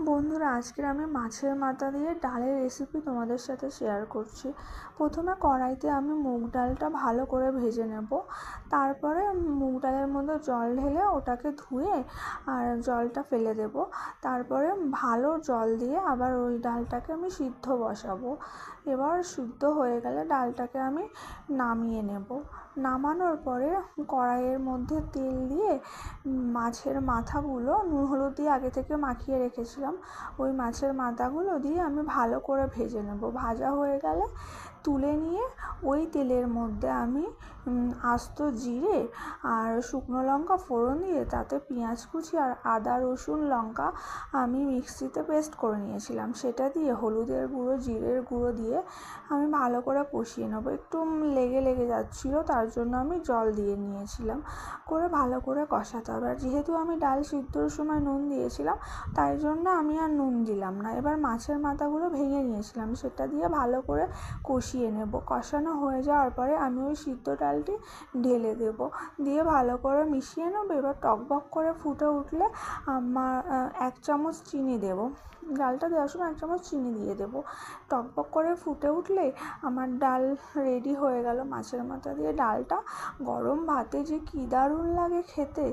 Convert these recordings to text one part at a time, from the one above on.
বন্ধুরা, আজকের আমি মাছের মাথা দিয়ে ডালের রেসিপি তোমাদের সাথে শেয়ার করছি। প্রথমে কড়াইতে আমি মুগ ডালটা ভালো করে ভেজে নেব। তারপরে মুগ ডালের মধ্যে জল ঢেলে ওটাকে ধুয়ে আর জলটা ফেলে দেব। তারপরে ভালো জল দিয়ে আবার ওই ডালটাকে আমি সিদ্ধ বসাবো। এবার সিদ্ধ হয়ে গেলে ডালটাকে আমি নামিয়ে নেব। নামানোর পরে কড়াইয়ের মধ্যে তেল দিয়ে মাছের মাথাগুলো নুন হলুদ দিয়ে আগে থেকে মাখিয়ে রেখেছিলাম, ওই মাছের মাথাগুলো দিয়ে আমি ভালো করে ভেজে নেব। ভাজা হয়ে গেলে তুলে নিয়ে ওই তেলের মধ্যে আমি আস্ত জিরে আর শুকনো লঙ্কা ফোড়ন দিয়ে তাতে পেঁয়াজ কুচি আর আদা রসুন লঙ্কা আমি মিক্সিতে পেস্ট করে নিয়েছিলাম, সেটা দিয়ে হলুদের গুঁড়ো জিরের গুঁড়ো দিয়ে আমি ভালো করে কষিয়ে নেব। একটু লেগে যাচ্ছিলো, তার জন্য আমি জল দিয়ে নিয়েছিলাম। করে ভালো করে কষাতে হবে। আর যেহেতু আমি ডাল সিদ্ধর সময় নুন দিয়েছিলাম, তাই জন্য আমি আর নুন দিলাম না। এবার মাছের মাথাগুলো ভেঙে নিয়েছিলাম, সেটা দিয়ে ভালো করে কষিয়ে নেব। কষানো হয়ে যাওয়ার পরে আমি ওই সিদ্ধ ডালটি ঢেলে দেব, দিয়ে ভালো করে মিশিয়ে নেব। এবার টকবক করে ফুটে উঠলে আমার 1 চামচ চিনি দেব। ডালটা দেওয়ার সময় 1 চামচ চিনি দিয়ে দেব। টকবক করে ফুটে উঠলে আমার ডাল রেডি হয়ে গেল। মাছের মাথা দিয়ে ডালটা গরম ভাতে যে কী দারুণ লাগে খেতে,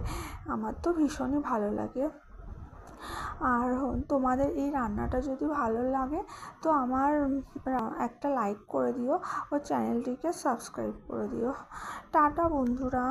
আমার তো ভীষণই ভালো লাগে। আর তোমাদের এই রান্নাটা যদি ভালো লাগে তো আমার একটা লাইক করে দিও ও চ্যানেলটিকে সাবস্ক্রাইব করে দিও। টাটা বন্ধুরা।